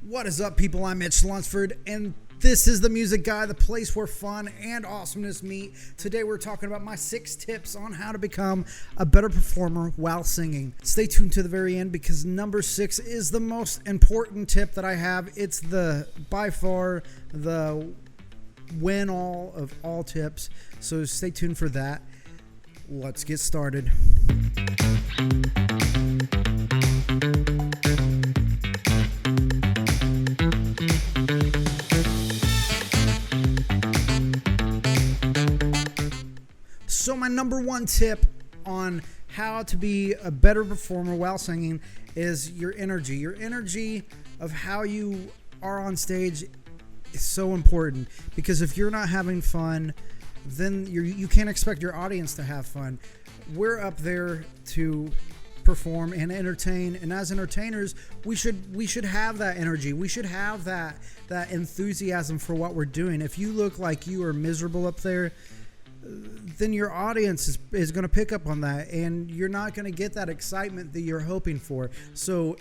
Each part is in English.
What is up, people? I'm Mitch Lunsford, and this is the Music Guy, the place where fun and awesomeness meet. Today we're talking about my 6 tips on how to become a better performer while singing. Stay tuned to the very end because number 6 is the most important tip that I have. It's by far the win-all of all tips, so stay tuned for that. Let's get started. So my number 1 tip on how to be a better performer while singing is your energy. Your energy of how you are on stage is so important, because if you're not having fun, then you can't expect your audience to have fun. We're up there to perform and entertain, and as entertainers, we should have that energy. We should have that enthusiasm for what we're doing. If you look like you are miserable up there, then your audience is going to pick up on that, and you're not going to get that excitement that you're hoping for. So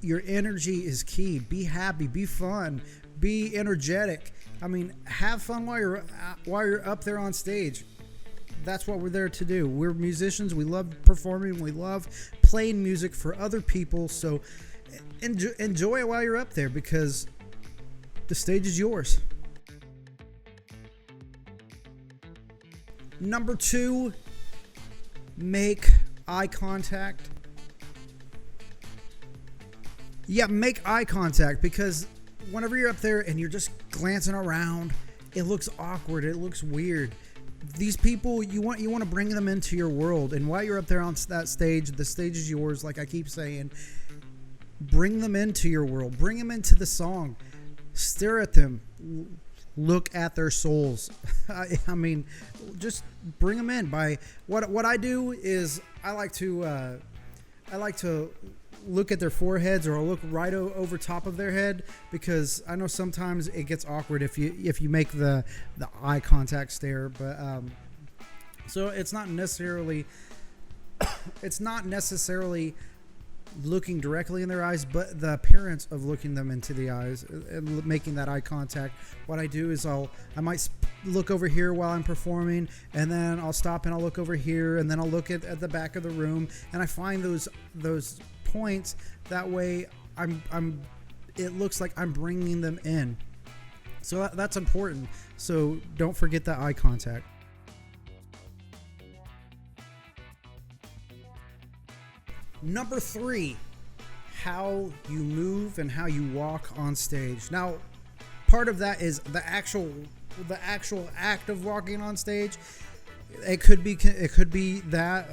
your energy is key. Be happy, be fun, be energetic. I mean, have fun while you're up there on stage. That's what we're there to do. We're musicians. We love performing. We love playing music for other people. So enjoy it while you're up there, because the stage is yours. Number 2, make eye contact. Yeah, make eye contact, because whenever you're up there and you're just glancing around, it looks awkward. It looks weird. These people, you want to bring them into your world, and while you're up there on that stage, the stage is yours. Like I keep saying, bring them into your world. Bring them into the song. Stare at them. Look at their souls. I mean, just bring them in. By what I do is I like to look at their foreheads, or I'll look right over top of their head, because I know sometimes it gets awkward if you make the eye contact stare. But so it's not necessarily looking directly in their eyes, but the appearance of looking them into the eyes and making that eye contact. What I do is I might look over here while I'm performing, and then I'll stop and I'll look over here, and then I'll look at the back of the room, and I find those points. That way it looks like I'm bringing them in. So that's important. So don't forget that eye contact. Number 3, how you move and how you walk on stage. Now, part of that is the actual act of walking on stage. It could be that,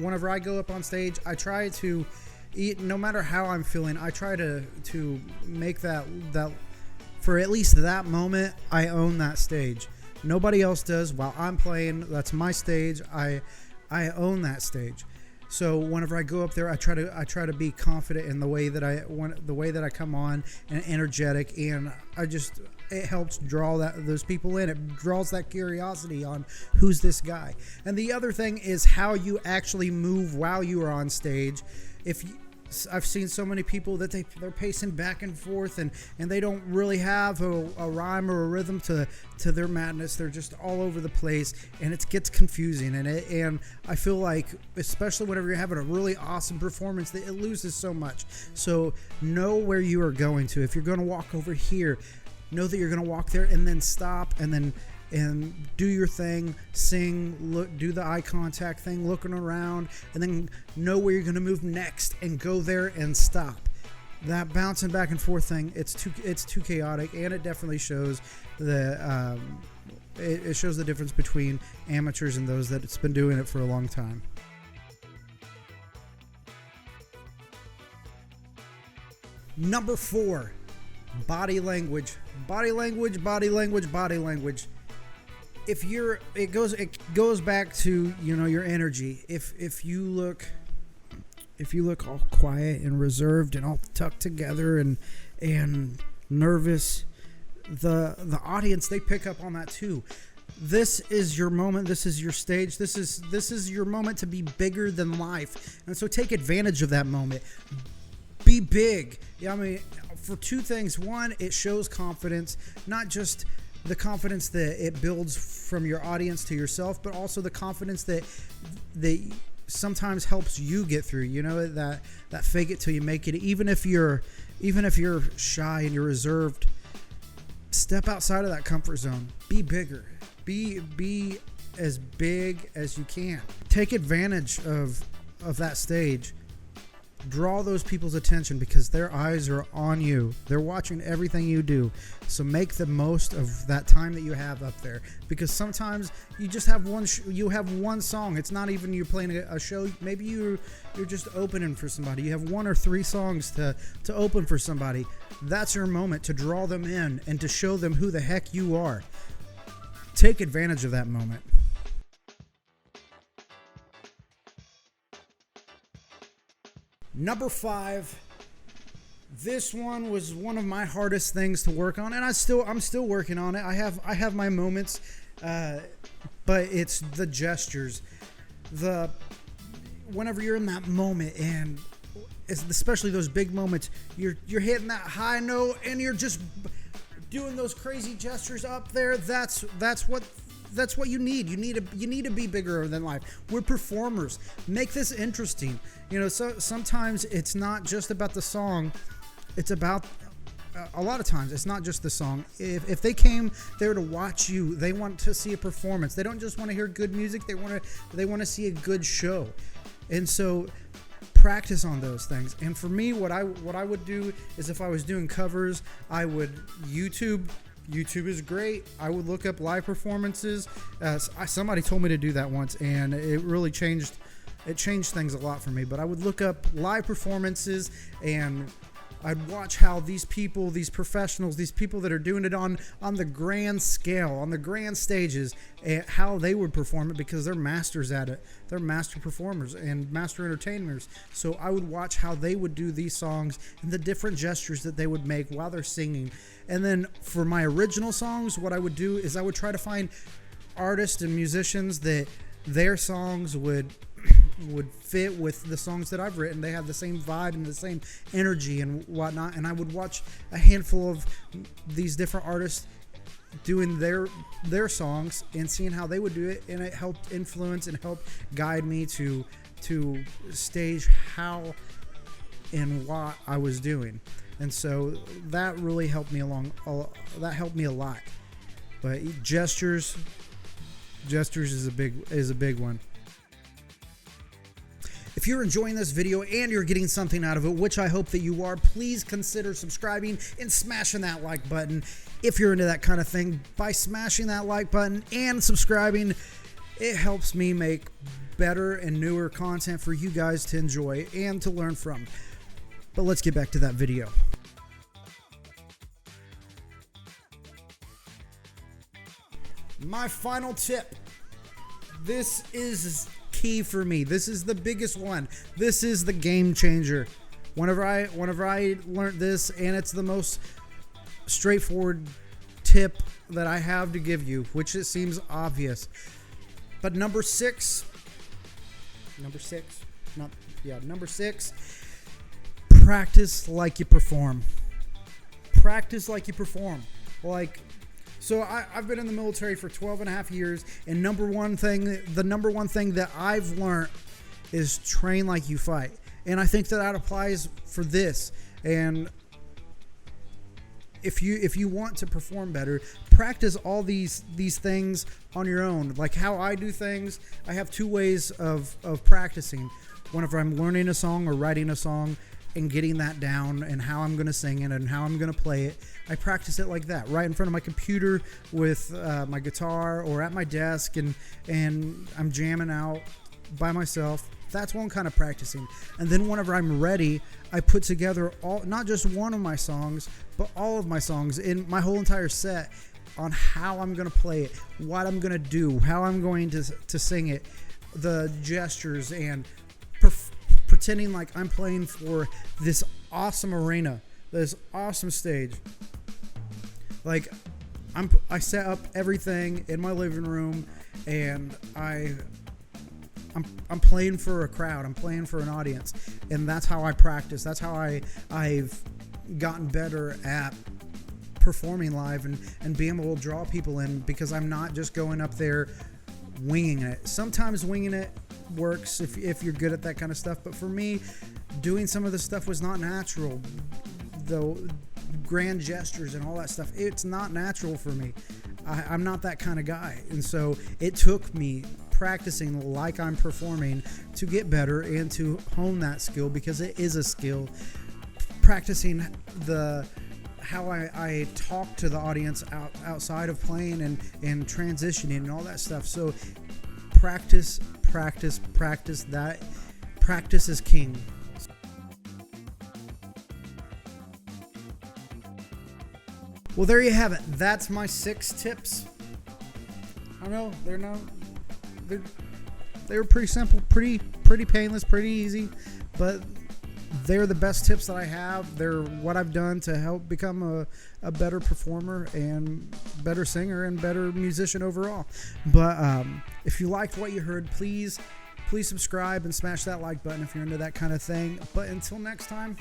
whenever I go up on stage, I try to eat, no matter how I'm feeling, I try to make that for at least that moment, I own that stage. Nobody else does. While I'm playing, that's my stage. I own that stage. So whenever I go up there, I try to be confident in the way that I come on, and energetic, and it helps draw those people in. It draws that curiosity on who's this guy. And the other thing is how you actually move while you are on stage. I've seen so many people that they're pacing back and forth, and they don't really have a rhyme or a rhythm to their madness. They're just all over the place, and it gets confusing. And I feel like, especially whenever you're having a really awesome performance, that it loses so much. So know where you are going to. If you're going to walk over here, know that you're going to walk there, and then stop, and do your thing, sing, do the eye contact thing, looking around, and then know where you're going to move next, and go there and stop. That bouncing back and forth thing, it's too chaotic, and it definitely shows it shows the difference between amateurs and those that's been doing it for a long time. Number 4, body language. Body language, body language, body language. It goes back to, your energy. If you look all quiet and reserved and all tucked together and nervous, the audience, they pick up on that too. This is your moment. This is your stage. This is your moment to be bigger than life. And so take advantage of that moment. Be big. Yeah, I mean, for two things. One, it shows confidence, not just the confidence that it builds from your audience to yourself, but also the confidence that sometimes helps you get through. You know, that fake it till you make it. Even if you're shy and you're reserved, step outside of that comfort zone. Be bigger. Be as big as you can. Take advantage of that stage. Draw those people's attention because their eyes are on you. They're watching everything you do. So make the most of that time that you have up there, because sometimes you just have one song. It's not even you're playing a show. Maybe you're just opening for somebody. You have 1 or 3 songs to open for somebody. That's your moment to draw them in and to show them who the heck you are. Take advantage of that moment. Number 5. This one was one of my hardest things to work on, and I'm still working on it. I have my moments, but it's the gestures. Whenever you're in that moment, and especially those big moments, you're hitting that high note and you're just doing those crazy gestures up there. That's what you need. You need to be bigger than life. We're performers. Make this interesting. You know, so sometimes it's not just about the song. It's about a lot of times it's not just the song. If they came there to watch you, they want to see a performance. They don't just want to hear good music. They want to see a good show. And so practice on those things. And for me, what I would do is, if I was doing covers, I would YouTube is great. I would look up live performances. Somebody told me to do that once, and it really changed things a lot for me. But I would look up live performances, and I'd watch how these people, these professionals, these people that are doing it on the grand scale, on the grand stages, how they would perform it, because they're masters at it. They're master performers and master entertainers. So I would watch how they would do these songs and the different gestures that they would make while they're singing. And then for my original songs, what I would do is I would try to find artists and musicians that their songs would fit with the songs that I've written. They have the same vibe and the same energy and whatnot. And I would watch a handful of these different artists doing their songs and seeing how they would do it, and it helped influence and help guide me to stage how and what I was doing. And so that really helped me along. That helped me a lot. But gestures is a big one. If you're enjoying this video and you're getting something out of it, which I hope that you are, please consider subscribing and smashing that like button. If you're into that kind of thing, by smashing that like button and subscribing, it helps me make better and newer content for you guys to enjoy and to learn from. But let's get back to that video. My final tip. This is key for me. This is the biggest one. This is the game changer. Whenever I learned this, and it's the most straightforward tip that I have to give you, which it seems obvious. But number six, practice like you perform. Practice like you perform. So I've been in the military for 12 and a half years, and the number one thing that I've learned is train like you fight. And I think that applies for this. And if you want to perform better, practice all these things on your own. Like how I do things, I have 2 ways of practicing. Whenever I'm learning a song or writing a song and getting that down and how I'm going to sing it and how I'm going to play it, I practice it like that, right in front of my computer with my guitar, or at my desk, and I'm jamming out by myself. That's one kind of practicing. And then whenever I'm ready, I put together not just one of my songs, but all of my songs in my whole entire set on how I'm going to play it, what I'm going to do, how I'm going to sing it, the gestures, and pretending like I'm playing for this awesome arena, this awesome stage. Like I set up everything in my living room, and I'm playing for a crowd. I'm playing for an audience, and that's how I practice. That's how I've gotten better at performing live and being able to draw people in, because I'm not just going up there winging it. Sometimes winging it works if you're good at that kind of stuff, but for me, doing some of the stuff was not natural. The grand gestures and all that stuff, it's not natural for me. I'm not that kind of guy, and so it took me practicing like I'm performing to get better and to hone that skill, because it is a skill. Practicing how I talk to the audience outside of playing and transitioning and all that stuff. So practice. That practice is king. Well, there you have it. That's my 6 tips. I know they were pretty simple, pretty painless, pretty easy, but they're the best tips that I have. They're what I've done to help become a better performer and better singer and better musician overall. But if you liked what you heard, please subscribe and smash that like button if you're into that kind of thing. But until next time,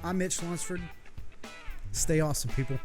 I'm Mitch Lunsford. Stay awesome, people.